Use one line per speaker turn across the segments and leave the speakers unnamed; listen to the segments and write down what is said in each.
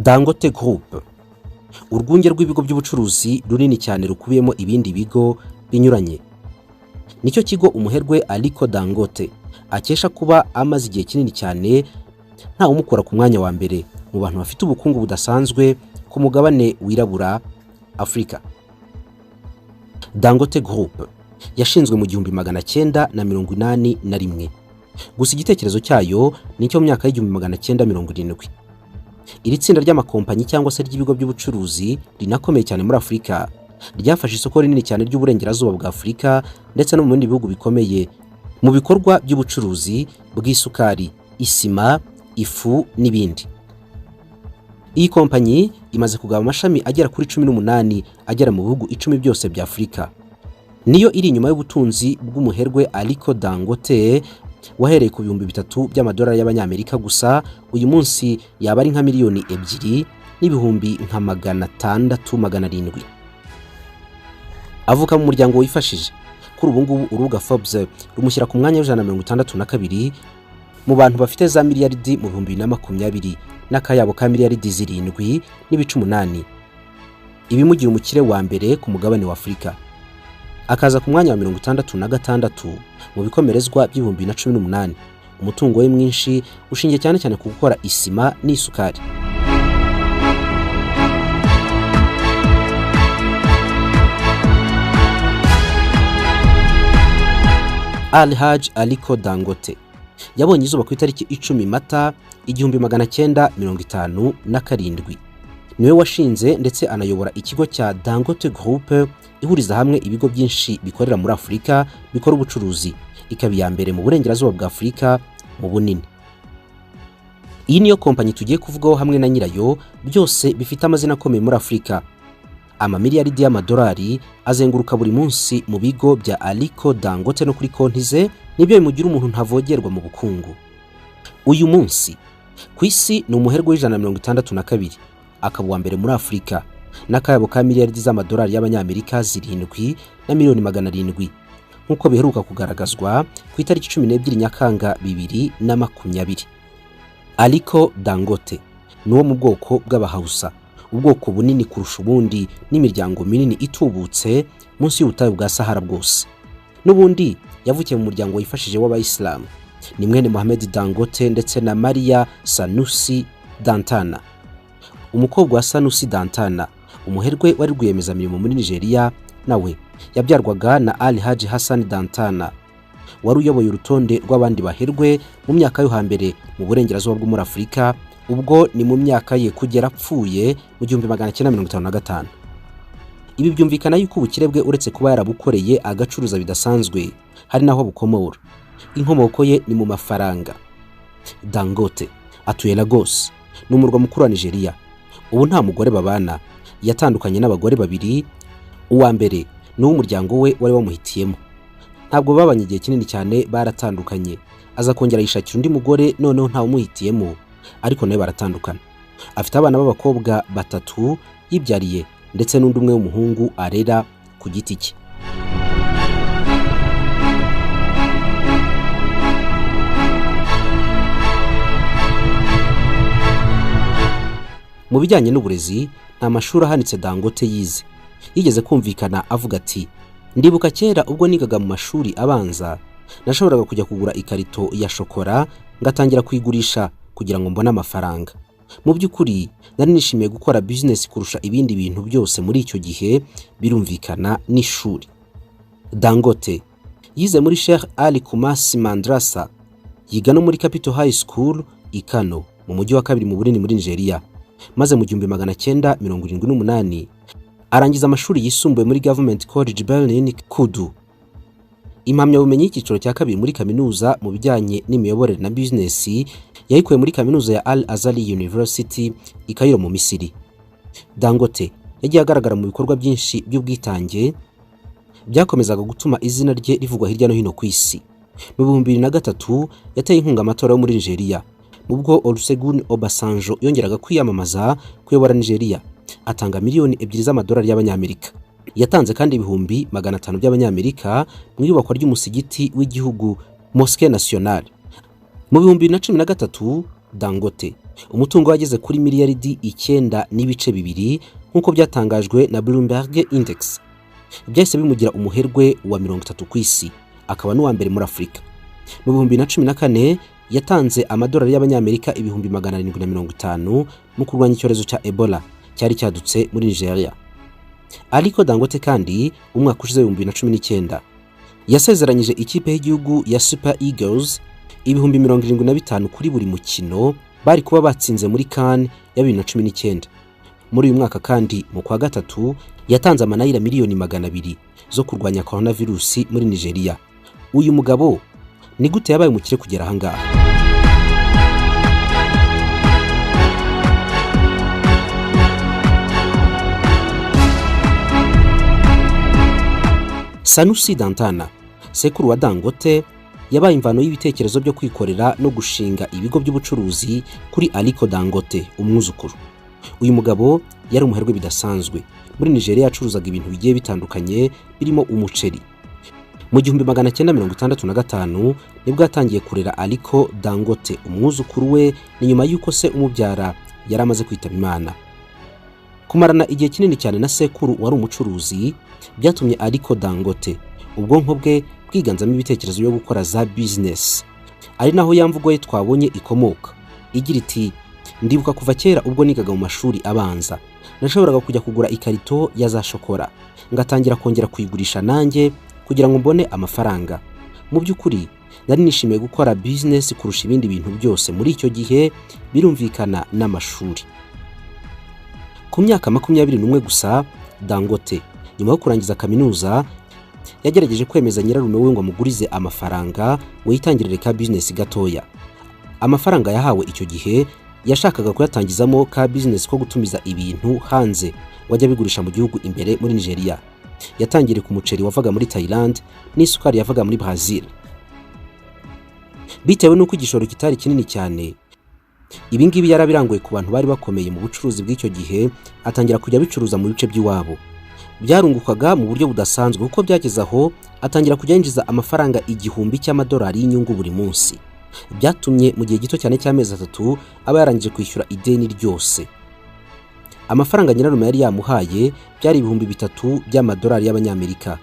Dangote Group, urwunge rw'ibigo by'ubucuruzi runini cyane rukubiyemo ibindi bigo binyuranye. Nicyo kigo umuherwe Ariko Dangote akesha kuba amaze igihe kinini cyane nta umukora ku mwanya wa mbere mu bantu bafite ubukungu budasanzwe ku mugabane wirabura Afrika. Dangote Group yashinzwe mu 1981, gusa igitekerezo cyayo nicyo mu myaka y'1970. Iri tsinda ry'amakompanyi cyangwa se ry'ibigo by'ubucuruzi rinakomeye cyane muri Afrika ryafashe isoko rinini cyane ry'uburengerazuba bwa Afrika ndetse no mu bindi bihugu bikomeye mu bikorwa by'ubucuruzi bw'isukari, isima, ifu n'ibindi. Iyi kompanyi imaze kugaba amashami agera kuri 18 agera mu bihugu 10 byose bya Afrika. Niyo iri inyuma y'ubutunzi bw'umuherwe Ariko Dangote wahereye ku $3,000 by'amadolari y'abanyamerika gusa, uyu munsi yaba ari nka miliyoni 2 n'ibihumbi nka 600-700. Avuka mu muryango wifashije. Kuri ubu ngubu urubuga Forbes rumushyira ku mwanya w'162 mu bantu bafite za miliyaridi mu 2020 n'akayabo ka miliyaridi 7.8. Ibimugira umukire wa mbere ku mugabane wa Afrika. Akaza ku mwanya wa 66 mu bikomerezwa by'2018. Umutungo we mwinshi ushingiye cyane cyane ku gukora isima n'isukari. Al-Haj Ariko Dangote yabonye izuba ku itariki 10 Mata 1957. Niwe washinze ndetse anayobora ikigo cya Dangote Group ihuriza hamwe ibigo byinshi bikorera muri Afrika bikora ubucuruzi, ikaba ya mbere mu burengerazuba bwa Afrika mu bunini. Iyi niyo kompanyi tugiye kuvugaho hamwe na nyirayo, byose bifite amazina akomeye muri Afrika. Amamiliyaridi y'amadolari azenguruka buri munsi mu bigo bya Ariko Dangote no kuri konti ze, nibyo bimugira umuntu ntavogerwa mu bukungu. Uyu munsi ku isi ni umuherwe w'162, akaba wa mbere muri Afrika n'akayabo ka miliyaridi z'amadolari y'abanyamerika 7 na miliyoni 700 nk'uko biheruka kugaragazwa ku itariki 12 Nyakanga 2020. Ariko Dangote nuwo mu bwoko bw'abahausa, ubwoko bunini kurusha ubundi n'imiryango minini itubutse munsi y'ubutayu bwa Sahara bwose. N'ubundi yavukiye mu muryango wifashije w'abayisilamu. Ni mwene Mohamed Dangote ndetse na Maria Sanusi Dantana. Umukobwa wa Sanusi Dantana, umuherwe wari rwiyemezamirimo muri Nigeria, nawe yabyarwaga na Al-Haj Hassan Dantana wari uyoboye urutonde rw'abandi baherwe mu myaka yo hambere mu burengerazuba bwo muri Afrika, ubwo ni mu myaka ye kugera apfuye mu 1955. Ibi byumvikana yuko ubukire bwe uretse kuba yarabukoreye agacuruza bidasanzwe hari naho bukomora. Inkomoko ye ni mu mafaranga. Dangote atuye Lagos, ni umurwa mukuru wa Nigeria. Ubu nta mugore babana, yatandukanye n'abagore 2. Uwa mbere ni umuryango we wari wamuhitiyemo. Ntabwo babanye igihe kinini cyane, baratandukanye. Aza kongera yishakira undi mugore, noneho nta umuhitiyemo, ariko nawe baratandukana. Afite abana b'abakobwa 3 yibyariye ndetse n'undi umwe w'umuhungu arera ku giti cye. Mu bijyanye n'uburezi, nta mashuri ahanitse Dangote yize. Yigeze kumvikana avuga ati, ndibuka kera ubwo nigaga mu mashuri abanza, nashoboraga kujya kugura ikarito ya shokora ngatangira kuyigurisha kugira ngo mbone amafaranga. Mu by'ukuri nari nishimiye gukora business kurusha ibindi bintu byose muri icyo gihe, birumvikana n'ishuri. Dangote yize muri Sheikh Ali Kumasi Madrasa, yiga no muri Capital High School i Kano mu mujyi wa kabiri mu bunini muri Nigeria. Maze mu 1978 arangiza amashuri yisumbuye muri Government College Berlin Kudu. Impamyabumenyi y'icyiciro cya kabiri muri kaminuza mu bijyanye n'imiyoborere na business yayikuye muri kaminuza ya Al Azhar University i Cairo mu Misiri. Dangote yagiye agaragara mu bikorwa byinshi by'ubwitange byakomezaga gutuma izina rye rivugwa hirya no hino ku isi. Mu 2003 yateye inkunga amatora yo muri Nigeria, mubwo Olusegun Obasanjo yongeraga kwiyamamaza kuyobora Nigeria, atanga miliyoni 2 z'amadolari y'abanyamerika. Yatanze kandi ibihumbi 500 by'abanyamerika mu iyubakwa ry'umusigiti w'igihugu Mosque Nationale. Mu 2013 Dangote. Umutungo wageze kuri miliyaridi 9.2 nk'uko byatangajwe na Bloomberg Index. Byahise bimugira umuherwe wa 30 ku isi, akaba n'uwa mbere muri Afurika. Mu 2014 yatanze amadolari y'abanyamerika 750 mu kurwanya icyorezo cya Ebola cyari cyadutse muri Nigeria. Ariko Dangote kandi umwaka ushize 2019 yasezeranyije ikipe y'igihugu ya Super Eagles 75,000 kuri buri mukino bari kuba batsinze muri CAN ya 2019. Muri uyu mwaka kandi mu kwa gatatu yatanze amanayira miliyoni 200 zo kurwanya coronavirus muri Nigeria. Uyu mugabo ni gute yabaye umukire kugera aha ngaha? Sanusi Dantana, sekuru wa Dangote, yabaye imvano y'ibitekerezo byo kwikorera no gushinga ibigo by'ubucuruzi kuri Ariko Dangote, umwuzukuru. Uyu mugabo yari umuherwe bidasanzwe. Muri Nigeria yacuruzaga ibintu bigiye bitandukanye birimo umuceri. Mu 1965 nibwo yatangiye kurera Ariko Dangote, umwuzukuru we, ni nyuma y'uko se umubyara yari amaze kwitaba Imana. Kumarana igihe kinini cyane na sekuru wari umucuruzi byatumye Ariko Dangote ubwonko bwe bwiganzamo ibitekerezo byo gukora za business. Ari naho yamvugo ye twabonye ikomoka igira iti, ndibuka kuva kera ubwo nigaga mu mashuri abanza nashoboraga kujya kugura ikarito ya za shokora ngatangira kongera kuyigurisha nanjye kugira ngo mbone amafaranga. Mu by'ukuri nari nishimiye gukora business kurusha ibindi bintu byose muri icyo gihe, birumvikana n'amashuri. Ku myaka 21 gusa Dangote nyuma yo kurangiza kaminuza yagerageje kwemeza nyirarume we ngo amugurize amafaranga we yitangirire ka business gatoya. Amafaranga yahawe icyo gihe yashakaga kuyatangizamo ka business ko gutumiza ibintu hanze ngo ajye bigurisha mu gihugu imbere muri Nigeria. Yatangiriye ku muceri wavaga muri Thailand n'isukari yavaga muri Brazil. Bitewe n'uko igishoro kitari kinini cyane, ibi ngibi yarabirangoye ku bantu bari bakomeye mu bucuruzi bw'icyo gihe, atangira kujya bicuruza mu bice by'iwabo. Byarungukaga mu buryo budasanzwe kuko byageze aho atangira kujya yinjiza amafaranga 1,000 cy'amadolari y'inyungu buri munsi. Byatumye mu gihe gito cyane cy'amezi 3 aba yarangije kwishyura ideni ryose. Amafaranga nyirarume yari yamuhaye byari 3,000 by'amadolari y'abanyamerika.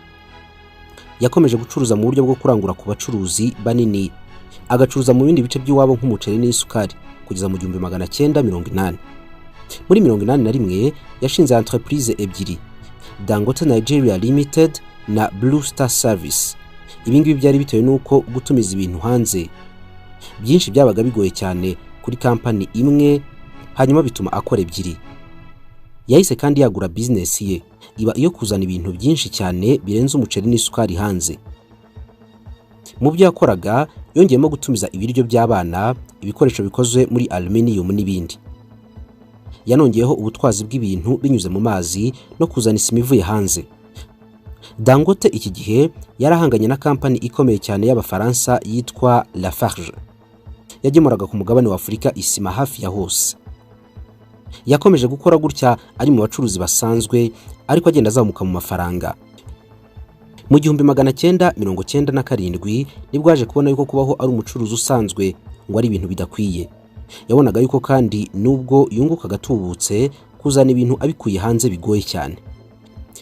Yakomeje gucuruza mu buryo bwo kurangura ku bacuruzi banini, agacuruza mu bindi bice by'iwabo nk'umuceri n'isukari kugeza mu 1980. Muri 1981 yashinze entreprise ebyiri, Dangote Nigeria Limited na Blue Star Service. Ibi ngibi byari bitewe n'uko gutumiza ibintu hanze byinshi byabaga bigoye cyane kuri kampani imwe, hanyuma bituma akora ebyiri. Yahise kandi yagura business ye iba iyo kuzana ibintu byinshi cyane birenze umuceri n'isukari hanze. Mu byo yakoraga yongeyemo gutumiza ibiryo by'abana, ibikoresho bikoze muri aluminium n'ibindi. Yanongeyeho ubutwazi bw'ibintu binyuze mu mazi no kuzana isima ivuye hanze. Dangote iki gihe yarahanganye na kampani ikomeye cyane y'Abafaransa yitwa Lafarge. Yagemuraga ku mugabane wa Afurika isima hafi ya hose. Yakomeje gukora gutya ari mu bacuruzi basanzwe, ariko agenda azamuka mu mafaranga. Mu 1997 nibwo aje kubona yuko kubaho ari umucuruzi usanzwe ngo ari ibintu bidakwiye. Yabonaga yuko kandi nubwo yunguka gatubutse kuzana ibintu abikuye hanze bigoye cyane.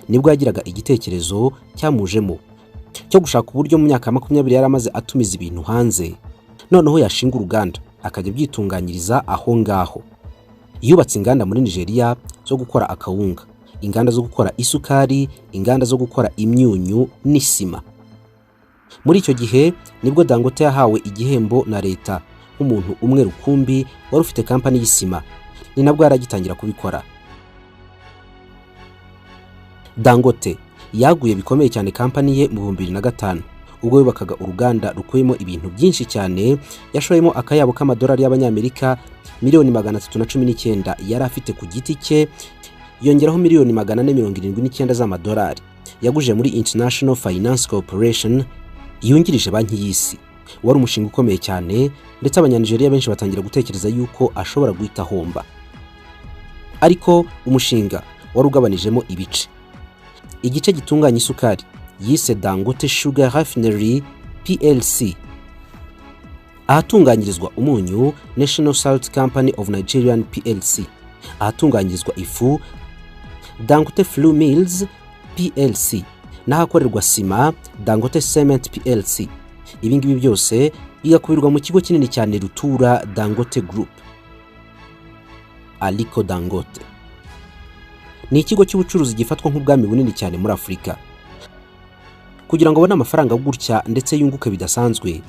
Nibwo yagiraga igitekerezo cyamujemo cyo gushaka uburyo mu myaka 20 yaramaze atumiza ibintu hanze, noneho yashinga uruganda akajya byitunganyiriza aho ngaho. Yubatse inganda muri Nigeria zo gukora akawunga, inganda zo gukora isukari, inganda zo gukora imyunyu n'isima. Muri icyo gihe nibwo Dangote yahawe igihembo na leta nk'umuntu umwe rukumbi wari ufite kampani y'isima. Ni nabwo yaragitangira kubikora. Dangote yaguye bikomeye cyane kampani ye mu 2005 ubwo yubakaga uruganda rukuyemo ibintu byinshi cyane. Yashoyemo akayabo k'amadolari y'abanyamerika miliyoni 319 yari afite ku giti cye, yongeraho miliyoni 479 z'amadolari yaguje muri International Finance Corporation yungirije banki y'isi. Wari umushinga ukomeye cyane, ndetse abanyanigeria benshi batangira gutekereza yuko ashobora guhita homba. Ariko umushinga wari ugabanijemo ibice. Igice gitunganya isukari yise Dangote Sugar Refinery PLC. ahatunganyirizwa umunyu National Salt Company of Nigerian PLC, ahatunganyirizwa ifu Dangote Flour Mills PLC, n'ahakorerwa sima Dangote Cement PLC. Ibi ngibi byose bigakubirwa mu kigo kinini cyane rutura Dangote Group. Ariko Dangote ni ikigo cy'ubucuruzi gifatwa nk'ubwami bunini cyane muri Afurika. Kugira ngo abone amafaranga gutya ndetse yunguke bidasanzwe,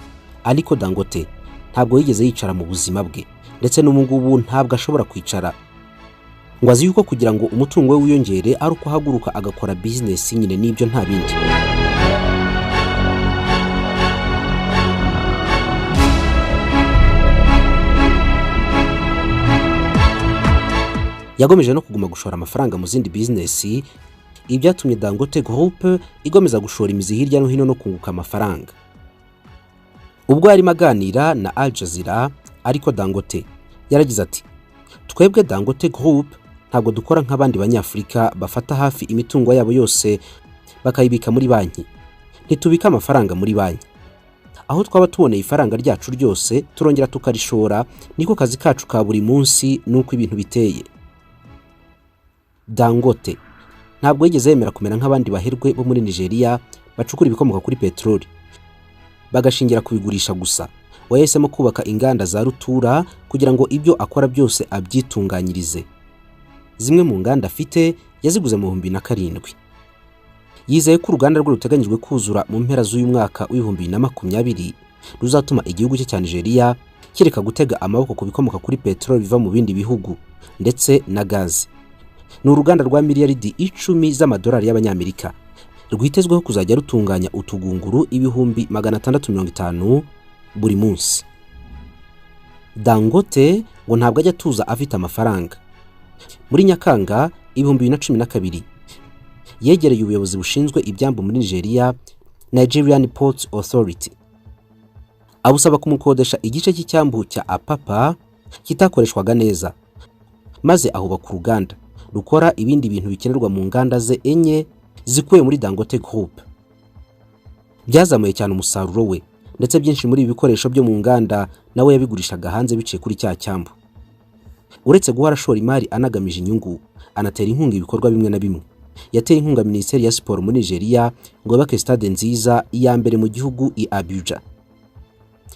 Ariko Dangote ntabwo yigeze yicara mu buzima bwe, ndetse n'umungubu ntabwo ashobora kwicara. Ngo azi yuko kugira ngo umutungo we wiyongere ari uko ahaguruka agakora business nyine, n'ibyo nta bindi. Yagomeje no kuguma gushora amafaranga mu zindi business, ibyatumye Dangote Group igomeza gushora imizi hirya no hino no kunguka amafaranga. Ubwo yari maganira na Al Jazeera, Ariko Dangote yaragize ati, twebwe Dangote Group ntabwo dukora nk'abandi banyafurika bafata hafi imitungo yabo yose bakayibika muri banki. Ntitubika amafaranga muri banki. Aho twaba tuboneye ifaranga ryacu ryose turongera tukarishora, niko kazi kacu ka buri munsi nuko ibintu biteye. Dangote ntabwo yigeze yemera kumera nk'abandi baherwe bo muri Nigeria bacukura ibikomoka kuri petroli bagashingira kubigurisha gusa. Wahisemo kubaka inganda za rutura kugira ngo ibyo akora byose abyitunganyirize. Zimwe mu nganda afite yaziguze mu 2007. Yizeye ko uruganda rwe ruteganyijwe kuzura mu mpera z'uyu mwaka w'2020 ruzatuma igihugu cye cya Nigeria kireka gutega amaboko ku bikomoka kuri petroli biva mu bindi bihugu ndetse na gazi. Ni uruganda rwa miliyaridi 10 z'amadolari y'abanyamerika rwitezweho kuzajya rutunganya utugunguru 650 buri munsi. Dangote ngo ntabwo ajya tuza afite amafaranga. Muri Nyakanga 2012 yegereye ubuyobozi bushinzwe ibyambu muri Nigeria, Nigerian Ports Authority, abusaba kumukodesha igice cy'icyambu cya Apapa kitakoreshwaga neza, maze ahubaka uruganda rukora ibindi bintu bikenerwa mu nganda ze enye zikuye muri Dangote Group. Byazamuye cyane umusaruro we, ndetse byinshi muri ibi bikoresho byo mu nganda nawe yabigurishaga hanze biciye kuri cya cyambu. Uretse guhora ashora imari anagamije inyungu, anatera inkunga ibikorwa bimwe na bimwe. Yateye inkunga Minisiteri ya Siporo muri Nigeria ngo yubake stade nziza iya mbere mu gihugu i Abuja.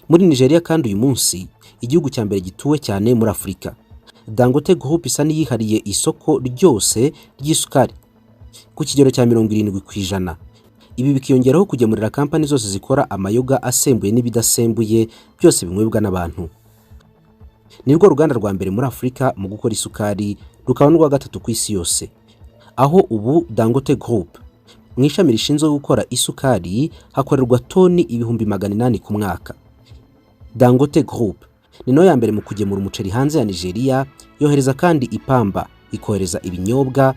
Muri Nigeria kandi uyu munsi igihugu cya mbere gituwe cyane muri Afurika, Dangote Group isa n'iyihariye isoko ryose ry'isukari ku kigero cya 70%. Ibi bikiyongeraho kugemurira kampani zose zikora amayoga asembuye n'ibidasembuye byose binywebwa n'abantu. Nirwo ruganda rwa mbere muri Afurika mu gukora isukari, rukaba n'urwa gatatu ku isi yose. Aho ubu Dangote Group mu ishami rishinzwe gukora isukari hakorerwa toni 800 ku mwaka. Dangote Group ni no ya mbere mu kugemura umuceri hanze ya Nigeria, yohereza kandi ipamba, ikohereza ibinyobwa,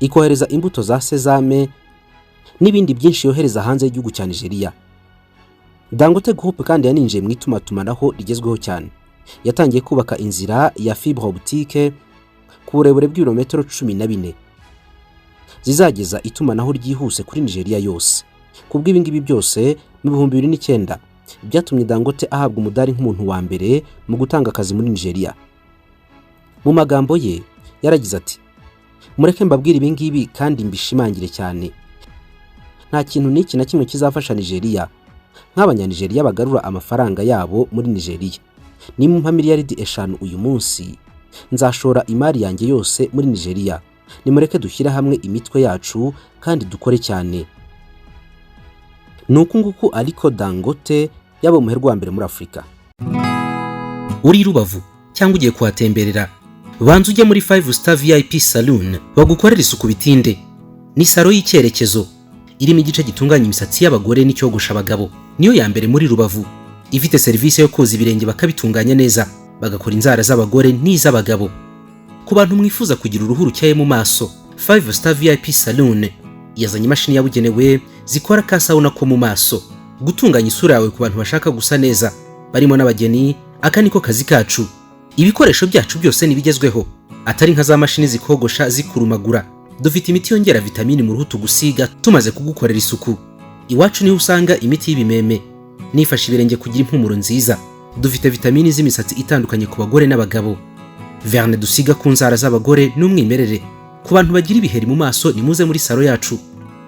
ikohereza imbuto za sezame n'ibindi byinshi yohereza hanze y'igihugu cya Nigeria. Dangote Group kandi yaninjiye mu itumatumanaho rigezweho cyane. Yatangiye kubaka inzira ya fibre optique ku burebure bw'ibirometero 14 zizageza itumanaho ryihuse kuri Nigeria yose. Kubw'ibi ngibi byose mu 2009 byatumye Dangote ahabwa umudari nk'umuntu wa mbere mu gutanga akazi muri Nigeria. Mu magambo ye yaragize ati, mureke mbabwire ibi ngibi kandi mbishimangire cyane. Nta kintu n'iki na kimwe kizafasha Nigeria nk'abanyanigeria bagarura amafaranga yabo muri Nigeria. Ni mu miliyaridi 5 uyu munsi nzashora imari yanjye yose muri Nigeria. Nimureke dushyira hamwe imitwe yacu kandi dukore cyane. Nuko nguko Ariko Dangote yaba umuherwe wa mbere muri Afurika. Uri Rubavu cyangwa ugiye kuhatemberera, banza ujye muri 5 Star VIP Saloon bagukorera isuku bitinde. Ni salo y'icyerekezo irimo igice gitunganya imisatsi y'abagore n'icyogosha abagabo. Niyo ya mbere muri Rubavu, ifite serivisi yo koza ibirenge bakabitunganya neza, bagakora inzara z'abagore n'iz'abagabo. Ku bantu mwifuza kugira uruhu rukeye mu maso, 5 Star VIP Saloon yazanye imashini yabugenewe zikora ka sauna ko mu maso, gutunganya isura yawe ku bantu bashaka gusa neza, barimo n'abageni. Aka niko kazi kacu. Ibikoresho byacu byose nibigezweho, atari nka za mashini zikogosha zikurumagura. Dufite imiti yongera vitamini mu ruhu tugusiga tumaze kugukorera isuku. Iwacu niho usanga imiti y'ibimeme nifasha ibirenge kugira impumuro nziza. Dufite vitamini z'imisatsi itandukanye ku bagore n'abagabo. Verne dusiga ku nzara z'abagore n'umwimerere. Ku bantu bagira ibiheri mu maso nimuze muri salo yacu.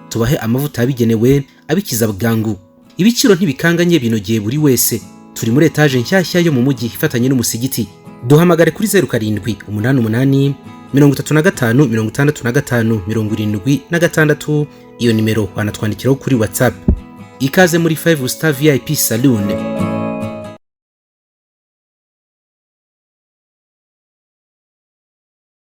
Tubahe amavuta yabigenewe abikiza bwangu. Ibiciro ntibikanganye binogeye buri wese. Turi muri etage nshyashya yo mu mujyi ifatanye n'umusigiti. Duhamagare kuri 0788 35 65 76. Iyo nimero wanatwandikiraho kuri WhatsApp. Ikaze muri 5 Star VIP Saloon.